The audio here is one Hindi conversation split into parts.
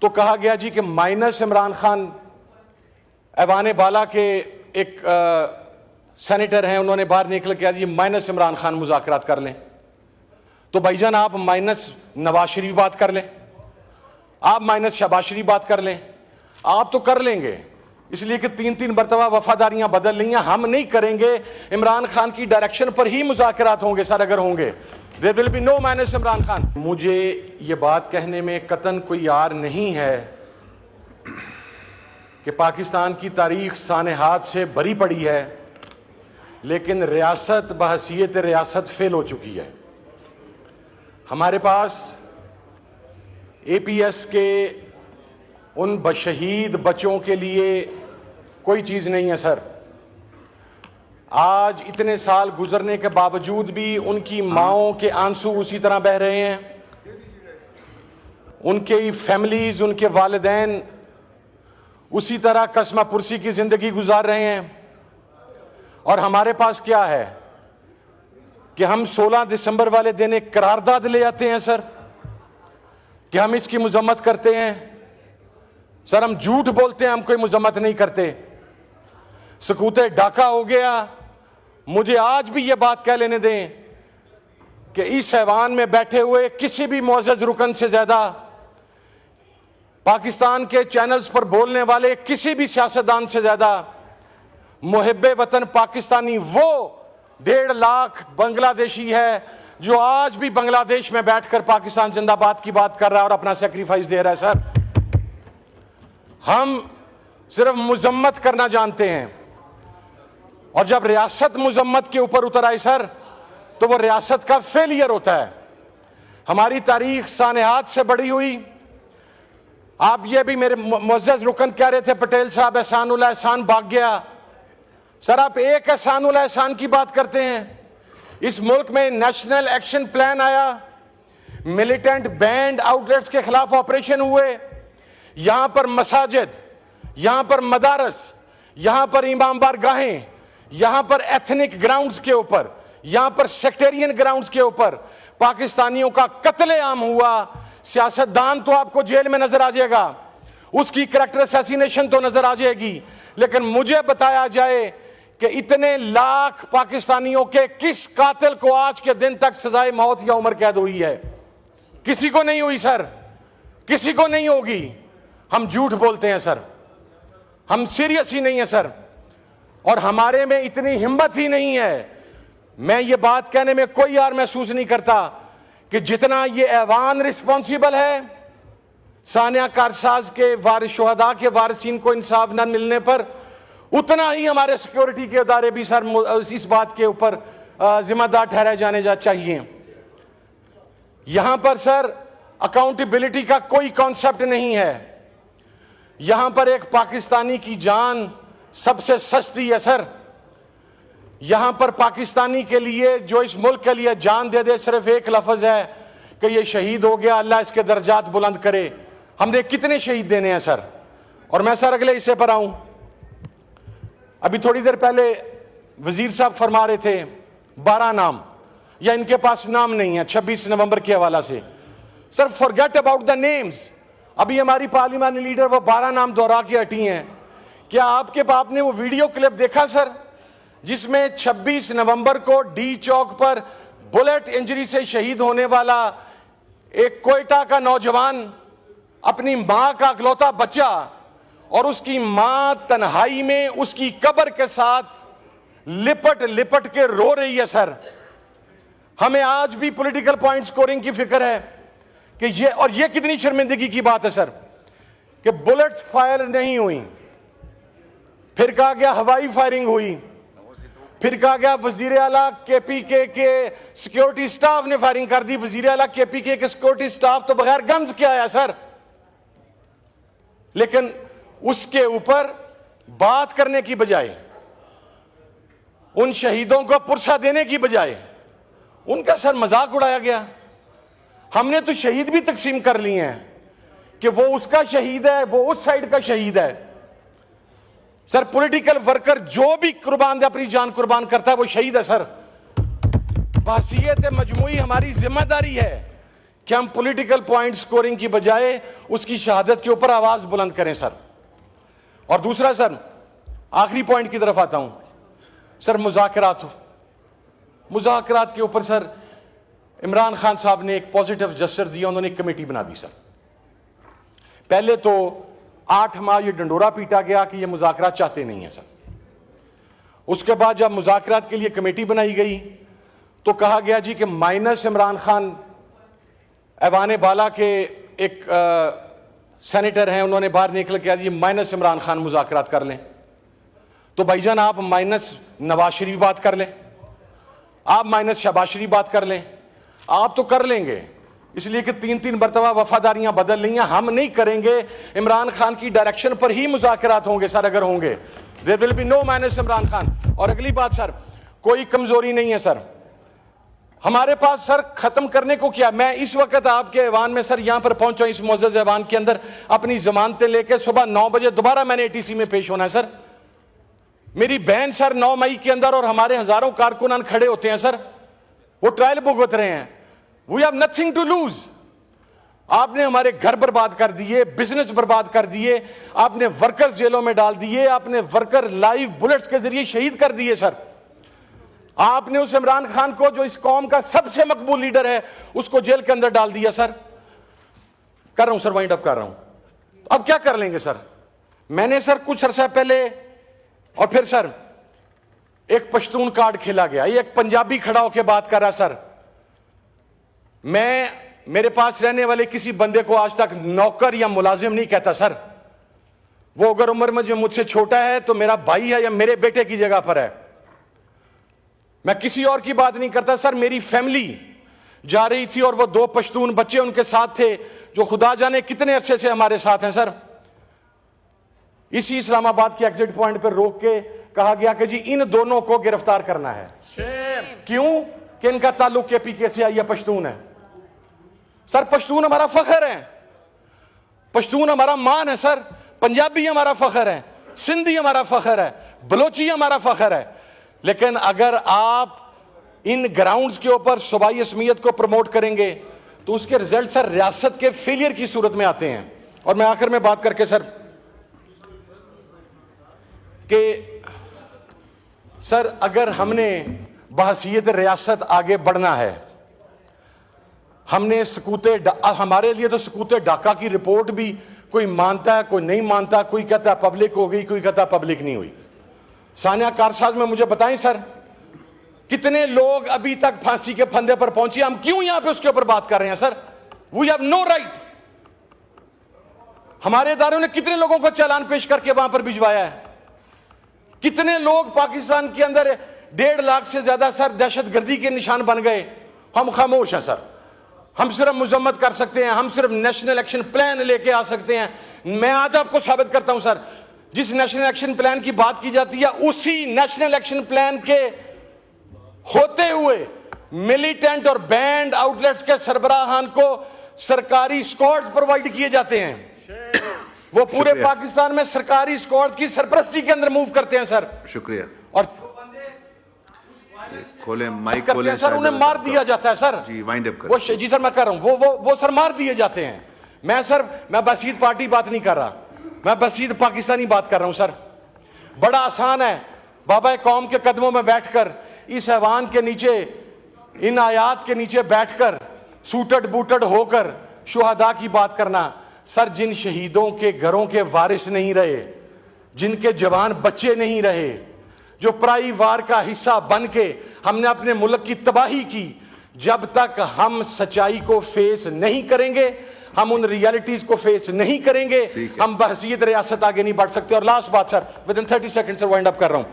तो कहा गया जी कि माइनस इमरान खान, ऐवान बाला के एक सेनेटर हैं, उन्होंने बाहर निकल के जी माइनस इमरान खान मुज़ाकरात कर लें। तो भाईजान आप माइनस नवाज शरीफ बात कर लें, आप माइनस शहबाज शरीफ बात कर लें, आप तो कर लेंगे, इसलिए कि 3-3 मरतबा वफादारियां बदल ली हैं। हम नहीं करेंगे, इमरान खान की डायरेक्शन पर ही मुज़ाकरात होंगे सर। अगर होंगे there will be no minus Imran Khan. मुझे ये बात कहने में कतन कोई यार नहीं है कि पाकिस्तान की तारीख सानेहात से भरी पड़ी है, लेकिन रियासत बहसीयत रियासत फेल हो चुकी है। हमारे पास APS के उन शहीद बच्चों के लिए कोई चीज़ नहीं है सर। आज इतने साल गुजरने के बावजूद भी उनकी माओं के आंसू उसी तरह बह रहे हैं, उनके फैमिलीज, उनके वालिदैन उसी तरह कसमा पुरसी की जिंदगी गुजार रहे हैं। और हमारे पास क्या है कि हम 16 दिसंबर वाले दिन एक करारदाद ले आते हैं सर, कि हम इसकी मजम्मत करते हैं। सर हम झूठ बोलते हैं, हम कोई मजम्मत नहीं करते। सकूते डाका हो गया। मुझे आज भी ये बात कह लेने दें कि इस ऐवान में बैठे हुए किसी भी मुअज़्ज़ज़ रुकन से ज्यादा पाकिस्तान के चैनल्स पर बोलने वाले किसी भी सियासतदान से ज्यादा मुहिब्बे वतन पाकिस्तानी वो 1.5 लाख बांग्लादेशी है जो आज भी बांग्लादेश में बैठकर पाकिस्तान जिंदाबाद की बात कर रहा है और अपना सेक्रीफाइस दे रहा है। सर हम सिर्फ मुजम्मत करना जानते हैं, और जब रियासत मुजम्मत के ऊपर उतर आई सर, तो वो रियासत का फेलियर होता है। हमारी तारीख सानेहात से बड़ी हुई। आप ये भी मेरे मुअज़्ज़ज़ रुकन कह रहे थे पटेल साहब एहसान उल एहसान भाग गया। सर आप एक एहसान उल एहसान की बात करते हैं। इस मुल्क में नेशनल एक्शन प्लान आया, मिलिटेंट बैंड आउटलेट्स के खिलाफ ऑपरेशन हुए, यहां पर मसाजिद, यहां पर मदारस, यहां पर इमाम बारगाहें, यहां पर एथनिक ग्राउंड्स के ऊपर, यहां पर सेक्टेरियन ग्राउंड्स के ऊपर पाकिस्तानियों का कत्लेआम हुआ। सियासतदान तो आपको जेल में नजर आ जाएगा, उसकी करैक्टर असैसिनेशन तो नजर आ जाएगी, लेकिन मुझे बताया जाए कि इतने लाख पाकिस्तानियों के किस कातिल को आज के दिन तक सजाए मौत या उम्र कैद हुई है? किसी को नहीं हुई सर, किसी को नहीं होगी। हम झूठ बोलते हैं सर, हम सीरियस ही नहीं है सर, और हमारे में इतनी हिम्मत ही नहीं है। मैं ये बात कहने में कोई यार महसूस नहीं करता कि जितना ये ऐवान रिस्पॉन्सिबल है सानिया कारसाज के वारिस शुहदा के वारिसीन को इंसाफ न मिलने पर, उतना ही हमारे सिक्योरिटी के इदारे भी सर इस बात के ऊपर जिम्मेदार ठहराए जाने चाहिए। यहां पर सर अकाउंटेबिलिटी का कोई कॉन्सेप्ट नहीं है। यहां पर एक पाकिस्तानी की जान सबसे सस्ती है सर। यहां पर पाकिस्तानी के लिए जो इस मुल्क के लिए जान दे दे, सिर्फ एक लफ्ज है कि ये शहीद हो गया, अल्लाह इसके दर्जात बुलंद करे। हमने कितने शहीद देने हैं सर? और मैं सर अगले हिस्से पर आऊं। अभी थोड़ी देर पहले वजीर साहब फरमा रहे थे 12 नाम, या इनके पास नाम नहीं है 26 नवंबर के हवाला से। Sir forget about the names. अभी हमारी पार्लियामानी लीडर वो 12 नाम दोहरा के हटी हैं। क्या आपके बाप ने वो वीडियो क्लिप देखा सर, जिसमें 26 नवंबर को डी चौक पर बुलेट इंजरी से शहीद होने वाला एक कोयटा का नौजवान अपनी मां का इकलौता बच्चा, और उसकी मां तन्हाई में उसकी कब्र के साथ लिपट लिपट के रो रही है सर। हमें आज भी पॉलिटिकल पॉइंट स्कोरिंग की फिक्र है कि ये, और ये कितनी शर्मिंदगी की बात है सर कि बुलेट फायर नहीं हुई, फिर कहा गया हवाई फायरिंग हुई, फिर कहा गया वजीर आला KPK के सिक्योरिटी स्टाफ ने फायरिंग कर दी। वजीर आला KPK के सिक्योरिटी स्टाफ तो बगैर गन्स के आया सर। लेकिन उसके ऊपर बात करने की बजाय, उन शहीदों को पुरसा देने की बजाय उनका सर मजाक उड़ाया गया। हमने तो शहीद भी तकसीम कर लिए हैं कि वो उसका शहीद है, वो उस साइड का शहीद है। सर पॉलिटिकल वर्कर जो भी कुर्बान अपनी जान कुर्बान करता है वो शहीद है सर। बहसीयत मजमूई हमारी जिम्मेदारी है कि हम पॉलिटिकल पॉइंट स्कोरिंग की बजाय उसकी शहादत के ऊपर आवाज बुलंद करें सर। और दूसरा सर, आखिरी पॉइंट की तरफ आता हूं सर, मुज़ाकरात के ऊपर सर इमरान खान साहब ने एक पॉजिटिव जेस्चर दिया, उन्होंने एक कमेटी बना दी सर। पहले तो 8 माह ये डंडोरा पीटा गया कि ये मुज़ाकरात चाहते नहीं है सर। उसके बाद जब मुज़ाकरात के लिए कमेटी बनाई गई तो कहा गया जी कि माइनस इमरान खान, ऐवान बाला के एक सेनेटर हैं, उन्होंने बाहर निकल के जी माइनस इमरान खान मुज़ाकरात कर लें। तो भाईजान आप माइनस नवाज शरीफ बात कर लें, आप माइनस शहबाज शरीफ बात कर लें, आप तो कर लेंगे, इसलिए कि 3-3 मरतबा वफादारियां बदल ली हैं। हम नहीं करेंगे, इमरान खान की डायरेक्शन पर ही मुज़ाकरात होंगे सर। अगर होंगे there will be no minus Imran Khan. और अगली बात सर, कोई कमजोरी नहीं है सर हमारे पास सर, खत्म करने को क्या। मैं इस वक्त आपके ऐवान में सर यहां पर पहुंचा, इस मुअज़्ज़ज़ ऐवान के अंदर अपनी जमानतें लेकर सुबह 9 बजे दोबारा मैंने एटीसी में पेश होना है सर। मेरी बहन सर 9 मई के अंदर और हमारे हजारों कारकुनान खड़े होते हैं सर, वो ट्रायल भुगत रहे हैं। We have nothing to lose. आपने हमारे घर बर्बाद कर दिए, बिजनेस बर्बाद कर दिए, आपने वर्कर्स जेलों में डाल दिए, आपने वर्कर लाइव बुलेट्स के जरिए शहीद कर दिए सर। आपने उस इमरान खान को, जो इस कौम का सबसे मकबूल लीडर है, उसको जेल के अंदर डाल दिया सर। कर रहा हूं सर, वाइंड अप कर रहा हूं। अब क्या कर लेंगे सर। मैंने सर कुछ अरसा पहले, और फिर सर एक पश्तून कार्ड खेला गया, एक पंजाबी खड़ा होकर बात कर रहा सर। मैं मेरे पास रहने वाले किसी बंदे को आज तक नौकर या मुलाजिम नहीं कहता सर। वो अगर उम्र में जो मुझसे छोटा है तो मेरा भाई है या मेरे बेटे की जगह पर है। मैं किसी और की बात नहीं करता सर। मेरी फैमिली जा रही थी और वो 2 पश्तून बच्चे उनके साथ थे, जो खुदा जाने कितने अरसे से हमारे साथ हैं सर। इसी इस्लामाबाद के एग्जिट पॉइंट पर रोक के कहा गया कि जी इन दोनों को गिरफ्तार करना है। क्यों? कि इनका ताल्लुक केपीके से या पश्तून है सर। पश्तून हमारा फख्र है, पश्तून हमारा मान है सर। पंजाबी हमारा फख्र है, सिंधी हमारा फख्र है, बलोची हमारा फख्र है। लेकिन अगर आप इन ग्राउंड्स के ऊपर सूबाई असमियत को प्रमोट करेंगे तो उसके रिजल्ट सर रियासत के फेलियर की सूरत में आते हैं। और मैं आखिर में बात करके सर कि सर अगर हमने बहसीयत रियासत आगे बढ़ना है, हमने हमारे लिए तो सकूते ढाका की रिपोर्ट भी कोई मानता है, कोई नहीं मानता, कोई कहता है पब्लिक हो गई, कोई कहता है पब्लिक नहीं हुई। सानिया कारसाज में मुझे बताएं सर, कितने लोग अभी तक फांसी के फंदे पर पहुंचे, हम क्यों यहां पे उसके ऊपर बात कर रहे हैं sir. We have no right. हमारे इदारों ने कितने लोगों को चालान पेश करके वहां पर भिजवाया है। कितने लोग पाकिस्तान के अंदर 1.5 लाख से ज्यादा सर दहशतगर्दी के निशान बन गए। हम खामोश हैं सर। हम सिर्फ मुजम्मत कर सकते हैं, हम सिर्फ नेशनल एक्शन प्लान लेके आ सकते हैं। मैं आज आपको साबित करता हूं सर, जिस नेशनल एक्शन प्लान की बात की जाती है, उसी नेशनल एक्शन प्लान के होते हुए मिलिटेंट और बैंड आउटलेट्स के सरबराहान को सरकारी स्क्वाड्स प्रोवाइड किए जाते हैं। वो पूरे पाकिस्तान में सरकारी स्क्वाड्स की सरपरस्ती के अंदर मूव करते हैं सर। शुक्रिया। और खोले माइक खोले सर, उन्हें मार दिया जाता है सर। जी वाइंड अप वो जी सर मैं कर रहा हूं, वो सर मार दिए जाते हैं। मैं बसीद पार्टी बात नहीं कर रहा, मैं बसीद पाकिस्तानी बात कर रहा हूं सर। बड़ा आसान है बाबा कौम के कदमों में बैठकर, इस ऐवान के नीचे, इन आयात के नीचे बैठकर सूटड बूटड होकर शुहदा की बात करना। सर जिन शहीदों के घरों के वारिस नहीं रहे, जिनके जवान बच्चे नहीं रहे, जो पराई वार का हिस्सा बन के हमने अपने मुल्क की तबाही की, जब तक हम सच्चाई को फेस नहीं करेंगे, हम उन रियलिटीज को फेस नहीं करेंगे, हम बहसीयत रियासत आगे नहीं बढ़ सकते। और लास्ट बात सर, विद इन 30 सेकंड से वाइंड अप कर रहा हूं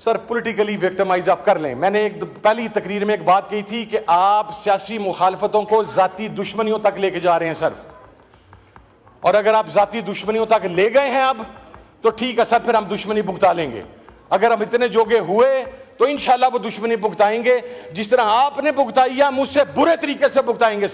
सर। पॉलिटिकली विक्टिमाइज आप कर लें। मैंने एक पहली तकरीर में एक बात कही थी कि आप सियासी मुखालफतों को जाती दुश्मनियों तक लेके जा रहे हैं सर। और अगर आप जाती दुश्मनियों तक ले गए हैं अब तो ठीक है सर, फिर हम दुश्मनी भुगता लेंगे। अगर हम इतने जोगे हुए तो इंशाल्लाह वो दुश्मनी भुगताएंगे, जिस तरह आपने भुगताई है, हम उससे बुरे तरीके से भुगताएंगे।